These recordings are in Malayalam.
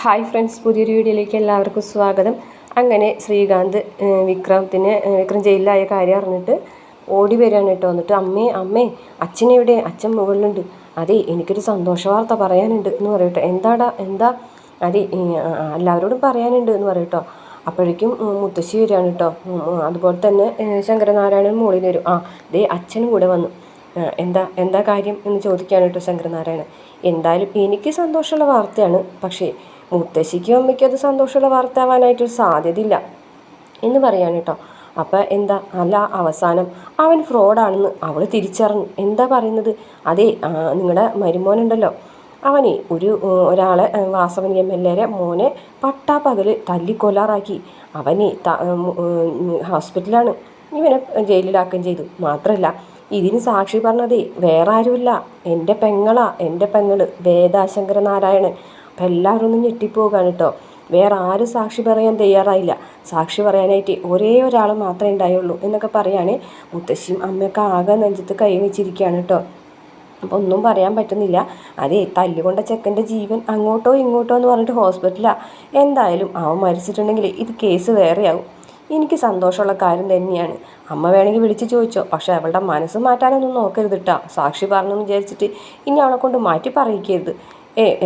ഹായ് ഫ്രണ്ട്സ്, പുതിയൊരു വീഡിയോയിലേക്ക് എല്ലാവർക്കും സ്വാഗതം. അങ്ങനെ ശ്രീകാന്ത് വിക്രം ജയിലിലായ കാര്യം അറിഞ്ഞിട്ട് ഓടി വരികയാണ് കേട്ടോ. എന്നിട്ട് അമ്മേ അച്ഛനെവിടെ? അച്ഛൻ മുകളിലുണ്ട്. അതെ, എനിക്കൊരു സന്തോഷ വാർത്ത പറയാനുണ്ട് എന്ന് പറയട്ടോ. എന്താ? അതെ, എല്ലാവരോടും പറയാനുണ്ട് എന്ന് പറയട്ടോ. അപ്പോഴേക്കും മുത്തശ്ശി വരികയാണ് കേട്ടോ. അതുപോലെ തന്നെ ശങ്കരനാരായണൻ മുകളിൽ വരും. ദേ അച്ഛനും കൂടെ വന്നു. എന്താ കാര്യം എന്ന് ചോദിക്കുകയാണ് കേട്ടോ ശങ്കരനാരായണൻ. എന്തായാലും എനിക്ക് സന്തോഷമുള്ള വാർത്തയാണ്, പക്ഷേ മുത്തശ്ശിക്കും അമ്മയ്ക്കും അത് സന്തോഷമുള്ള വാർത്ത ആവാനായിട്ടൊരു സാധ്യതയില്ല എന്ന് പറയാണ് കേട്ടോ. അപ്പം അവസാനം അവൻ ഫ്രോഡാണെന്ന് അവൾ തിരിച്ചറിഞ്ഞു. എന്താ പറയുന്നത്? അതെ, നിങ്ങളുടെ മരുമോനുണ്ടല്ലോ, അവനെ ഒരാളെ വാസവൻ MLA മോനെ പട്ടാപ്പകൽ തല്ലിക്കൊല്ലാറാക്കി. അവനെ ഹോസ്പിറ്റലാണ്. ഇവനെ ജയിലിലാക്കുകയും ചെയ്തു. മാത്രമല്ല, ഇതിന് സാക്ഷി പറഞ്ഞതേ വേറെ ആരുമില്ല, എൻ്റെ പെങ്ങള് വേദ ശങ്കരനാരായണൻ. അപ്പം എല്ലാവരും ഒന്ന് ഞെട്ടിപ്പോവുകയാണ് കേട്ടോ. വേറെ ആരും സാക്ഷി പറയാൻ തയ്യാറായില്ല. സാക്ഷി പറയാനായിട്ട് ഒരേ ഒരാൾ മാത്രമേ ഉണ്ടായുള്ളൂ എന്നൊക്കെ പറയുകയാണ്. മുത്തശ്ശിയും അമ്മയൊക്കെ ആകെ നെഞ്ചത്ത് കൈവച്ചിരിക്കുകയാണ് കേട്ടോ. അപ്പോൾ ഒന്നും പറയാൻ പറ്റുന്നില്ല. അതേ, തല്ലുകൊണ്ട ചെക്കൻ്റെ ജീവൻ അങ്ങോട്ടോ ഇങ്ങോട്ടോ എന്ന് പറഞ്ഞിട്ട് ഹോസ്പിറ്റലാണ്. എന്തായാലും അവൻ മരിച്ചിട്ടുണ്ടെങ്കിൽ ഇത് കേസ് വേറെയാവും. എനിക്ക് സന്തോഷമുള്ള കാര്യം തന്നെയാണ്. അമ്മ വേണമെങ്കിൽ വിളിച്ച് ചോദിച്ചോ, പക്ഷെ അവളുടെ മനസ്സ് മാറ്റാനൊന്നും നോക്കരുത് കേട്ടോ. സാക്ഷി പറഞ്ഞെന്ന് വിചാരിച്ചിട്ട് ഇനി അവളെ കൊണ്ട് മാറ്റി പറയിക്കരുത്.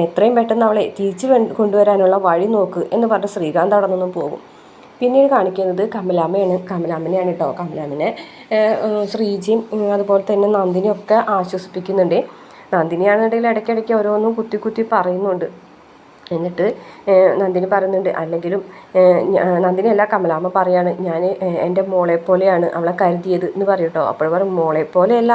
എത്രയും പെട്ടെന്ന് അവളെ തിരിച്ചു കൊണ്ടുവരാനുള്ള വഴി നോക്ക് എന്ന് പറഞ്ഞ് ശ്രീകാന്ത് അവിടെ നിന്നും പോകും. പിന്നീട് കാണിക്കുന്നത് കമലാമ്മനെയാണ് കേട്ടോ. കമലാമ്മനെ ശ്രീജിയും അതുപോലെ തന്നെ നന്ദിനിയും ഒക്കെ ആശ്വസിപ്പിക്കുന്നുണ്ട്. നന്ദിനിയാണെന്നുണ്ടെങ്കിൽ ഇടയ്ക്കിടയ്ക്ക് ഓരോന്നും കുത്തി പറയുന്നുണ്ട്. എന്നിട്ട് നന്ദിനി പറയുന്നുണ്ട്, അല്ലെങ്കിലും നന്ദിനിയല്ല കമലാമ്മ പറയാണ്, ഞാൻ എൻ്റെ മോളെ പോലെയാണ് അവളെ കരുതിയത് എന്ന് പറയും കേട്ടോ. അപ്പോൾ പറയും, മോളെ പോലെയല്ല,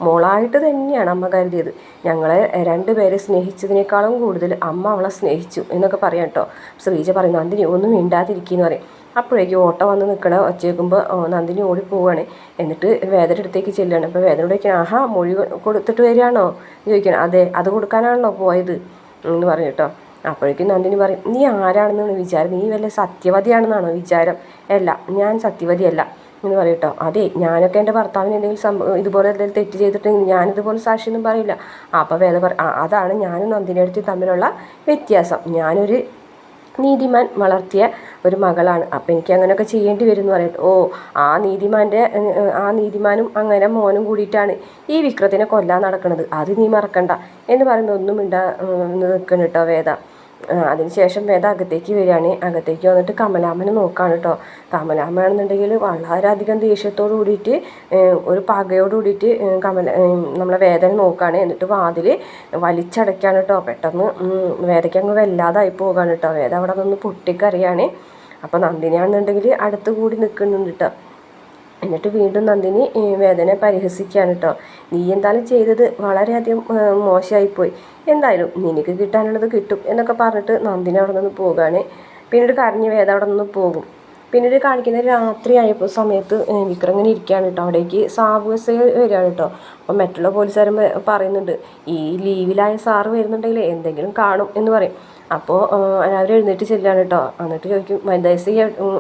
മോളായിട്ട് തന്നെയാണ് അമ്മ കരുതിയത്. ഞങ്ങളെ രണ്ടുപേരെ സ്നേഹിച്ചതിനേക്കാളും കൂടുതൽ അമ്മ അവളെ സ്നേഹിച്ചു എന്നൊക്കെ പറയാം കേട്ടോ. ശ്രീജ പറയും, നന്ദിനി ഒന്നും മിണ്ടാതിരിക്കുകയെന്ന് പറയും. അപ്പോഴേക്കും ഓട്ടോ വന്ന് നിൽക്കണ ഒച്ചേക്കുമ്പോൾ നന്ദിനി ഓടിപ്പോവുകയാണ്. എന്നിട്ട് വേദയുടെ അടുത്തേക്ക് ചെല്ലുകയാണ്. അപ്പോൾ വേദനോട് ചോദിക്കണം, മൊഴി കൊടുത്തിട്ട് വരികയാണോ എന്ന് ചോദിക്കണം. അതെ, അത് കൊടുക്കാനാണല്ലോ പോയത് എന്ന് പറയും കേട്ടോ. അപ്പോഴേക്കും നന്ദിനി പറയും, നീ ആരാണെന്നാണ് വിചാരം? നീ വല്ല സത്യവതിയാണെന്നാണോ വിചാരം? അല്ല, ഞാൻ സത്യവതിയല്ല എന്ന് പറയും കേട്ടോ. അതെ, ഞാനൊക്കെ എൻ്റെ ഭർത്താവിന് എന്തെങ്കിലും ഇതുപോലെ എന്തെങ്കിലും തെറ്റ് ചെയ്തിട്ടുണ്ടെങ്കിൽ ഞാനിതുപോലെ സാക്ഷിയൊന്നും പറയില്ല. അപ്പോൾ വേദ അതാണ് ഞാനും നന്ദിനി അടുത്ത് തമ്മിലുള്ള വ്യത്യാസം. ഞാനൊരു നീതിമാൻ വളർത്തിയ ഒരു മകളാണ്. അപ്പം എനിക്ക് അങ്ങനെയൊക്കെ ചെയ്യേണ്ടി വരും എന്ന് പറയട്ടെ. ആ നീതിമാനും അങ്ങനെ മോനും കൂടിയിട്ടാണ് ഈ വിക്രത്തിനെ കൊല്ലാൻ നടക്കുന്നത്. അത് നീ മറക്കണ്ട എന്ന് പറയുമ്പോൾ ഒന്നും നിൽക്കണം കേട്ടോ വേദ. അതിനുശേഷം വേദ അകത്തേക്ക് വരികയാണ്. അകത്തേക്ക് വന്നിട്ട് കമലാമ്മനെ നോക്കുകയാണ് കേട്ടോ. കമലാമ്മയാണെന്നുണ്ടെങ്കിൽ വളരെയധികം ദേഷ്യത്തോട് കൂടിയിട്ട് ഒരു പകയോട് കൂടിയിട്ട് നമ്മളെ വേദന നോക്കുകയാണ്. എന്നിട്ട് വാതിൽ വലിച്ചടയ്ക്കുകയാണ് കേട്ടോ. പെട്ടെന്ന് വേദയ്ക്ക് അങ്ങ് വല്ലാതായി പോവുകയാണ് കേട്ടോ. വേദ അവിടെ നിന്ന് പൊട്ടിക്കറിയാണ്. അപ്പോൾ നന്ദിനിയാണെന്നുണ്ടെങ്കിൽ അടുത്ത് കൂടി നിൽക്കുന്നുണ്ട് കേട്ടോ. എന്നിട്ട് വീണ്ടും നന്ദിനി വേദനയെ പരിഹസിക്കുകയാണ് കേട്ടോ. നീ എന്തായാലും ചെയ്തത് വളരെയധികം മോശമായിപ്പോയി. എന്തായാലും നിനക്ക് കിട്ടാനുള്ളത് കിട്ടും എന്നൊക്കെ പറഞ്ഞിട്ട് നന്ദിനി അവിടെ നിന്ന് പോവുകയാണ്. പിന്നീട് കരഞ്ഞ് വേദ അവിടെ നിന്ന് പോകും. പിന്നീട് കാണിക്കുന്നത് രാത്രി ആയപ്പോൾ സമയത്ത് വിക്രം ഇങ്ങനെ ഇരിക്കുകയാണ് കേട്ടോ. അവിടേക്ക് സാബു എസ് ഐ വരികയാണ് കേട്ടോ. അപ്പം മറ്റുള്ള പോലീസുകാരും പറയുന്നുണ്ട്, ഈ ലീവിലായ സാറ് വരുന്നുണ്ടെങ്കിൽ എന്തെങ്കിലും കാണും എന്ന് പറയും. അപ്പോൾ എല്ലാവരും എഴുന്നേറ്റ് ചെല്ലുകയാണ് കേട്ടോ. എന്നിട്ട് ചോദിക്കും, വനിതാ എസ് ഐ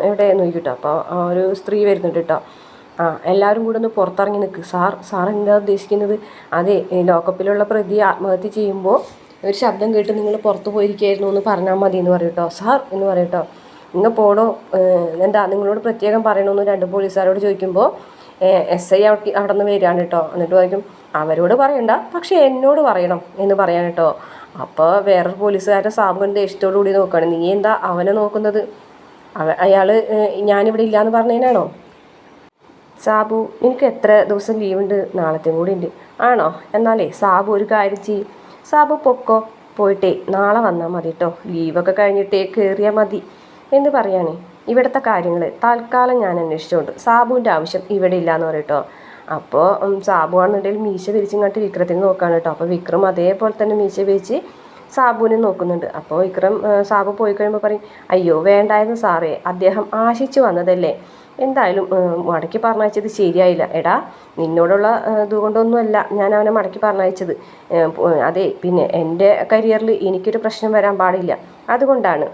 എവിടെയെന്ന് ചോദിക്കും കേട്ടോ. അപ്പോൾ ഒരു സ്ത്രീ വരുന്നുണ്ട് കേട്ടോ. എല്ലാവരും കൂടെ ഒന്ന് പുറത്തിറങ്ങി നിൽക്ക്. സാർ എന്താ ഉദ്ദേശിക്കുന്നത്? അതെ, ലോക്കപ്പിലുള്ള പ്രതി ആത്മഹത്യ ചെയ്യുമ്പോൾ ഒരു ശബ്ദം കേട്ട് നിങ്ങൾ പുറത്ത് പോയിരിക്കുകയായിരുന്നു എന്ന് പറഞ്ഞാൽ മതി എന്ന് പറയും കേട്ടോ. സാർ എന്ന് പറയും കേട്ടോ. നിങ്ങൾ പോടോ, എന്താ നിങ്ങളോട് പ്രത്യേകം പറയണമെന്ന് രണ്ട് പോലീസുകാരോട് ചോദിക്കുമ്പോൾ SI അവിടെ നിന്ന് വരികയാണ് കേട്ടോ. എന്നിട്ട് പറയും, അവരോട് പറയണ്ട, പക്ഷേ എന്നോട് പറയണം എന്ന് പറയാൻ കേട്ടോ. അപ്പോൾ വേറൊരു പോലീസുകാരുടെ സാബുവിൻ്റെ ദേഷ്യത്തോടു കൂടി നോക്കുകയാണ്. നീ എന്താ അവനെ നോക്കുന്നത്? അയാൾ ഞാനിവിടെ ഇല്ലയെന്ന് പറഞ്ഞതിനാണോ? സാബു, എനിക്ക് എത്ര ദിവസം ലീവുണ്ട്? നാളത്തെയും കൂടി ഉണ്ട്. ആണോ? എന്നാലേ സാബു ഒരു കാര്യം ചെയ്യും. സാബു പൊക്കോ, പോയിട്ടേ നാളെ വന്നാൽ മതി കേട്ടോ. ലീവൊക്കെ കഴിഞ്ഞിട്ടേ കയറിയാൽ മതി എന്ന് പറയുകയാണ്. ഇവിടുത്തെ കാര്യങ്ങൾ തൽക്കാലം ഞാൻ അന്വേഷിച്ചുകൊണ്ട് സാബുവിൻ്റെ ആവശ്യം ഇവിടെ ഇല്ലയെന്ന് പറയും കേട്ടോ. അപ്പോൾ സാബു ആണെന്നുണ്ടെങ്കിൽ മീശ വിരിച്ചിങ്ങോട്ട് വിക്രത്തിന് നോക്കുകയാണ് കേട്ടോ. അപ്പോൾ വിക്രം അതേപോലെ തന്നെ മീശ വിരിച്ച് സാബുവിനെ നോക്കുന്നുണ്ട്. അപ്പോൾ സാബു പോയി കഴിയുമ്പോൾ പറയും, അയ്യോ വേണ്ടായിരുന്നു സാറേ, അദ്ദേഹം ആശിച്ചു വന്നതല്ലേ. എന്തായാലും മടക്കി പറഞ്ഞയച്ചത് ശരിയായില്ല. എടാ, നിന്നോടുള്ള ഇതുകൊണ്ടൊന്നുമല്ല ഞാൻ അവനെ മടക്കി പറഞ്ഞയച്ചത്. അതെ, പിന്നെ എൻ്റെ കരിയറിൽ എനിക്കൊരു പ്രശ്നം വരാൻ പാടില്ല. അതുകൊണ്ടാണ്.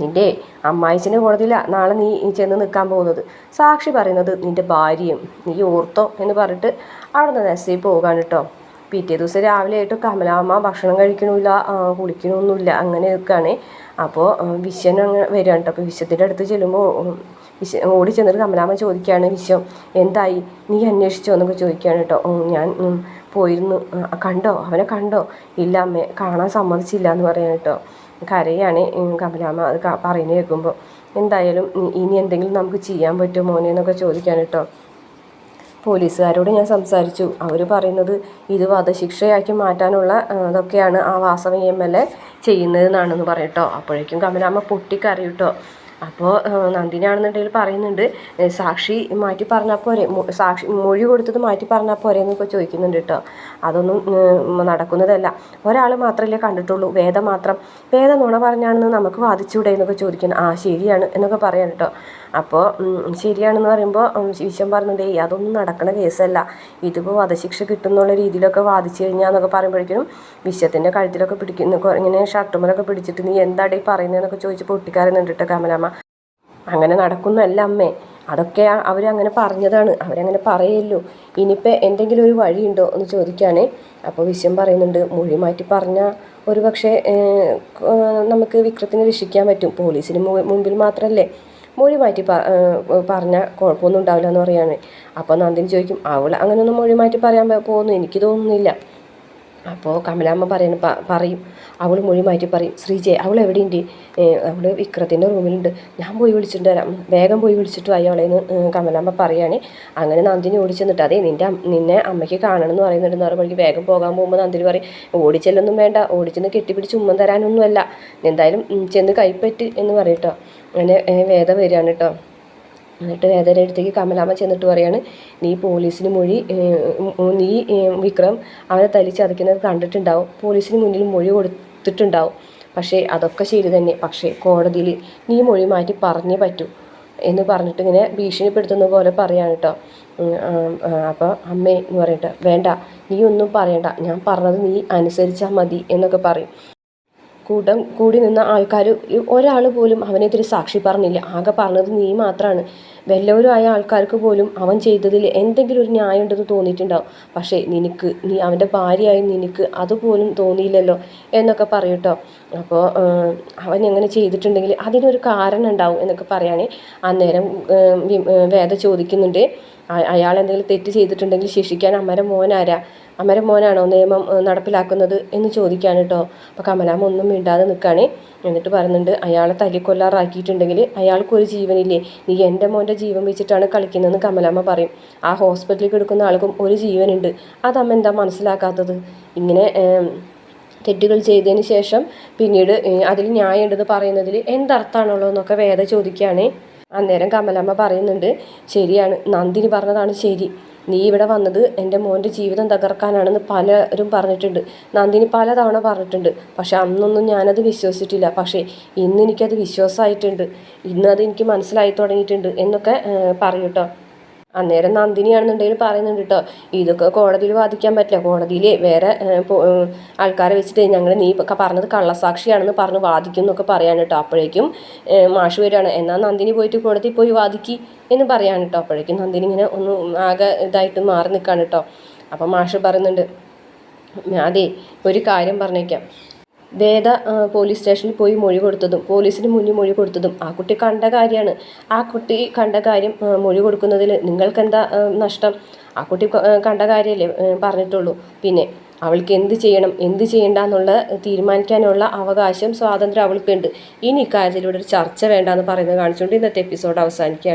നിൻ്റെ അമ്മായിച്ചനെ കോടതിയിലാണ് നാളെ നീ ചെന്ന് നിൽക്കാൻ പോകുന്നത്. സാക്ഷി പറയുന്നത് നിൻ്റെ ഭാര്യയും, നീ ഓർത്തോ എന്ന് പറഞ്ഞിട്ട് അവിടെ നിന്ന് SI പോകാൻ കേട്ടോ. പിറ്റേ ദിവസം രാവിലെ ആയിട്ട് കമലാമ്മ ഭക്ഷണം കഴിക്കണില്ല, കുളിക്കണമൊന്നുമില്ല, അങ്ങനെ നിൽക്കുകയാണ്. അപ്പോൾ വിശ്വൻ അങ്ങനെ വരികയാണ് കേട്ടോ. അപ്പോൾ വിശ്വത്തിൻ്റെ അടുത്ത് ചെല്ലുമ്പോൾ ഓടി ചെന്നിട്ട് കമലാമ്മ ചോദിക്കുകയാണ്, വിശ്വം എന്തായി, നീ അന്വേഷിച്ചോ എന്നൊക്കെ ചോദിക്കുകയാണ് കേട്ടോ. ഞാൻ പോയിരുന്നു, കണ്ടോ, അവനെ കണ്ടോ? ഇല്ല അമ്മേ, കാണാൻ സമ്മതിച്ചില്ല എന്ന് പറയാൻ കേട്ടോ. കരയാണ് കമലാമ്മ അത് പറയുന്നത് കേൾക്കുമ്പോൾ. എന്തായാലും ഇനി എന്തെങ്കിലും നമുക്ക് ചെയ്യാൻ പറ്റുമോ മോനെ എന്നൊക്കെ ചോദിക്കാൻ കേട്ടോ. പോലീസുകാരോട് ഞാൻ സംസാരിച്ചു, അവർ പറയുന്നത് ഇത് വധശിക്ഷയാക്കി മാറ്റാനുള്ള ഇതൊക്കെയാണ് ആ വാസവൻ MLA ചെയ്യുന്നതെന്നാണെന്ന് പറയട്ടോ. അപ്പോഴേക്കും കമലാമ്മ പൊട്ടിക്കരയും കേട്ടോ. അപ്പോൾ നന്ദിനിയാണെന്നുണ്ടെങ്കിൽ പറയുന്നുണ്ട്, സാക്ഷി മാറ്റി പറഞ്ഞാൽ പോരെ, സാക്ഷി മൊഴി കൊടുത്തത് മാറ്റി പറഞ്ഞാൽ പോരെ എന്നൊക്കെ ചോദിക്കുന്നുണ്ട് കേട്ടോ. അതൊന്നും നടക്കുന്നതല്ല, ഒരാൾ മാത്രമല്ലേ കണ്ടിട്ടുള്ളൂ, വേദ മാത്രം, വേദ നുണ പറഞ്ഞാണെന്ന് നമുക്ക് വാദിച്ചൂടെ എന്നൊക്കെ ചോദിക്കുന്നു. ശരിയാണ് എന്നൊക്കെ പറയാൻ കേട്ടോ. അപ്പോൾ ശരിയാണെന്ന് പറയുമ്പോൾ വിശ്വം പറഞ്ഞിട്ടേ അതൊന്നും നടക്കണ കേസല്ല, ഇതിപ്പോൾ വധശിക്ഷ കിട്ടുന്നുള്ള രീതിയിലൊക്കെ വാദിച്ചു കഴിഞ്ഞാന്നൊക്കെ പറയുമ്പോഴേക്കും വിശ്വത്തിൻ്റെ കഴുത്തിലൊക്കെ പിടിക്കുന്നു, ഇങ്ങനെ ഷർട്ടുമലൊക്കെ പിടിച്ചിട്ട് നീ എന്താടേ പറയുന്നതെന്നൊക്കെ ചോദിച്ച് പൊട്ടിക്കാരുന്നുണ്ട് കേട്ടോ കമലാമ്മ. അങ്ങനെ നടക്കുന്നതല്ല അമ്മേ, അതൊക്കെ അവരങ്ങനെ പറഞ്ഞതാണ്, അവരങ്ങനെ പറയല്ലോ, ഇനിയിപ്പോൾ എന്തെങ്കിലും ഒരു വഴിയുണ്ടോ എന്ന് ചോദിക്കുകയാണേ. അപ്പോൾ വിശ്വം പറയുന്നുണ്ട്, മൊഴി മാറ്റി പറഞ്ഞാൽ ഒരു പക്ഷേ നമുക്ക് വിക്രത്തിനെ രക്ഷിക്കാൻ പറ്റും, പോലീസിന് മുമ്പിൽ മാത്രമല്ലേ മൊഴി മാറ്റി പറഞ്ഞാൽ കുഴപ്പമൊന്നും ഉണ്ടാവില്ല എന്ന് പറയാണ്. അപ്പോൾ നന്ദിനി ചോദിക്കും, അവൾ അങ്ങനെയൊന്നും മൊഴി മാറ്റി പറയാൻ പോകുന്നു എനിക്ക് തോന്നുന്നില്ല. അപ്പോൾ കമലാമ്മ പറയും അവൾ മൊഴി മാറ്റി പറയും, ശ്രീജയ് അവൾ എവിടെയുണ്ട്, അവൾ വിക്രത്തിൻ്റെ റൂമിലുണ്ട്, ഞാൻ പോയി വിളിച്ചിട്ട് വരാം, വേഗം പോയി വിളിച്ചിട്ട് അയാളെന്ന് കമലാമ്മ പറയുകയാണ്. അങ്ങനെ നന്ദിനി ഓടിച്ചെന്നിട്ട് അതെ നിന്നെ അമ്മയ്ക്ക് കാണണം എന്ന് പറയുന്നുണ്ടെന്ന് പറയുമ്പോഴേക്ക് വേഗം പോകാൻ പോകുമ്പോൾ നന്ദിനി പറയും, ഓടിച്ചെല്ലൊന്നും വേണ്ട, ഓടിച്ചെന്ന് കെട്ടിപ്പിടിച്ച് ഉമ്മൻ തരാനൊന്നുമല്ല, എന്തായാലും ചെന്ന് കൈപ്പറ്റ് എന്ന് പറയട്ടോ. അങ്ങനെ വേദ വരികയാണ് കേട്ടോ. എന്നിട്ട് വേദയുടെ അടുത്തേക്ക് കമലാമ്മ ചെന്നിട്ട് പറയാണ്, നീ പോലീസിന് മൊഴി, നീ വിക്രം അവനെ തല്ലിച്ചതയ്ക്കുന്നത് കണ്ടിട്ടുണ്ടാവും, പോലീസിന് മുന്നിൽ മൊഴി കൊടുത്തിട്ടുണ്ടാവും, പക്ഷേ അതൊക്കെ ശരി തന്നെ, പക്ഷേ കോടതിയിൽ നീ മൊഴി മാറ്റി പറഞ്ഞേ പറ്റൂ എന്ന് പറഞ്ഞിട്ട് ഇങ്ങനെ ഭീഷണിപ്പെടുത്തുന്ന പോലെ പറയാണ് കേട്ടോ. അപ്പോൾ അമ്മേ എന്ന് പറയട്ടെ, വേണ്ട നീ ഒന്നും പറയണ്ട, ഞാൻ പറഞ്ഞത് നീ അനുസരിച്ചാൽ മതി എന്നൊക്കെ പറയും. കൂടി നിന്ന ആൾക്കാർ ഒരാൾ പോലും അവനെതിരെ സാക്ഷി പറഞ്ഞില്ല, ആകെ പറഞ്ഞത് നീ മാത്രമാണ്. വല്ലവരും ആയ ആൾക്കാർക്ക് പോലും അവൻ ചെയ്തതിൽ എന്തെങ്കിലും ഒരു ന്യായം ഉണ്ടെന്ന് തോന്നിയിട്ടുണ്ടാവും, പക്ഷേ നീ അവൻ്റെ ഭാര്യയായി നിനക്ക് അതുപോലും തോന്നിയില്ലല്ലോ എന്നൊക്കെ പറയൂട്ടോ. അപ്പോൾ അവൻ എങ്ങനെ ചെയ്തിട്ടുണ്ടെങ്കിൽ അതിനൊരു കാരണം ഉണ്ടാവും എന്നൊക്കെ പറയുകയാണെ. അന്നേരം വേദ ചോദിക്കുന്നുണ്ട്, അയാൾ എന്തെങ്കിലും തെറ്റ് ചെയ്തിട്ടുണ്ടെങ്കിൽ ശിക്ഷിക്കാൻ അമ്മയുടെ മോനാണോ നിയമം നടപ്പിലാക്കുന്നത് എന്ന് ചോദിക്കാൻ കേട്ടോ. അപ്പോൾ കമലാമ്മ ഒന്നും മിണ്ടാതെ നിൽക്കുകയാണ്. എന്നിട്ട് പറയുന്നുണ്ട്, അയാളെ തല്ലിക്കൊല്ലാറാക്കിയിട്ടുണ്ടെങ്കിൽ അയാൾക്കൊരു ജീവനില്ലേ, നീ എൻ്റെ മോൻ്റെ ജീവൻ വെച്ചിട്ടാണ് കളിക്കുന്നതെന്ന് കമലാമ്മ പറയും. ആ ഹോസ്പിറ്റലിൽ കിടക്കുന്ന ആൾക്കും ഒരു ജീവനുണ്ട്, അതമ്മ എന്താ മനസ്സിലാക്കാത്തത്? ഇങ്ങനെ തെറ്റുകൾ ചെയ്തതിന് ശേഷം പിന്നീട് അതിൽ ന്യായം ഉണ്ടെന്ന് പറയുന്നതിൽ എന്തർത്ഥമാണുള്ളൂ എന്നൊക്കെ വേദ ചോദിക്കുകയാണ്. അന്നേരം കമലമ്മ പറയുന്നുണ്ട്, ശരിയാണ്, നന്ദിനി പറഞ്ഞതാണ് ശരി, നീ ഇവിടെ വന്നത് എൻ്റെ മോൻ്റെ ജീവിതം തകർക്കാനാണെന്ന് പലരും പറഞ്ഞിട്ടുണ്ട്, നന്ദിനി പലതവണ പറഞ്ഞിട്ടുണ്ട്, പക്ഷെ അന്നൊന്നും ഞാനത് വിശ്വസിച്ചിട്ടില്ല, പക്ഷേ ഇന്ന് എനിക്കത് വിശ്വാസമായിട്ടുണ്ട്, ഇന്ന് അത് എനിക്ക് മനസ്സിലായി തുടങ്ങിയിട്ടുണ്ട് എന്നൊക്കെ പറയും കേട്ടോ. അന്നേരം നന്ദിനിയാണെന്നുണ്ടെങ്കിൽ പറയുന്നുണ്ട് കേട്ടോ, ഇതൊക്കെ കോടതിയിൽ വാദിക്കാൻ പറ്റില്ല, കോടതിയിൽ വേറെ ആൾക്കാരെ വെച്ചിട്ട് നീ പറഞ്ഞത് കള്ളസാക്ഷിയാണെന്ന് പറഞ്ഞ് വാദിക്കും എന്നൊക്കെ പറയാൻ കേട്ടോ. അപ്പോഴേക്കും മാഷ് വരികയാണ്, എന്നാൽ നന്ദിനി പോയിട്ട് കോടതിയിൽ പോയി വാദിക്കി എന്ന് പറയാൻ കേട്ടോ. അപ്പോഴേക്കും നന്ദിനി ഇങ്ങനെ ഒന്ന് ആകെ ഇതായിട്ട് മാറി നിൽക്കുകയാണ് കേട്ടോ. അപ്പം മാഷ് പറയുന്നുണ്ട്, അതെ ഒരു കാര്യം പറഞ്ഞേക്കാം, വേദ പോലീസ് സ്റ്റേഷനിൽ പോയി മൊഴി കൊടുത്തതും പോലീസിന് മുന്നിൽ മൊഴി കൊടുത്തതും ആ കുട്ടി കണ്ട കാര്യമാണ്. ആ കുട്ടി കണ്ട കാര്യം മൊഴി കൊടുക്കുന്നതിൽ നിങ്ങൾക്കെന്താ നഷ്ടം? ആ കുട്ടി കണ്ട കാര്യമല്ലേ പറഞ്ഞിട്ടുള്ളൂ. പിന്നെ അവൾക്ക് എന്ത് ചെയ്യണം എന്ത് ചെയ്യണ്ട എന്നുള്ള തീരുമാനിക്കാനുള്ള അവകാശം സ്വാതന്ത്ര്യം അവൾക്കുണ്ട്. ഇനി ഇക്കാര്യത്തിലൂടെ ഒരു ചർച്ച വേണ്ടെന്ന് പറയുന്നത് കാണിച്ചുകൊണ്ട് ഇന്നത്തെ എപ്പിസോഡ് അവസാനിക്കുകയാണ്.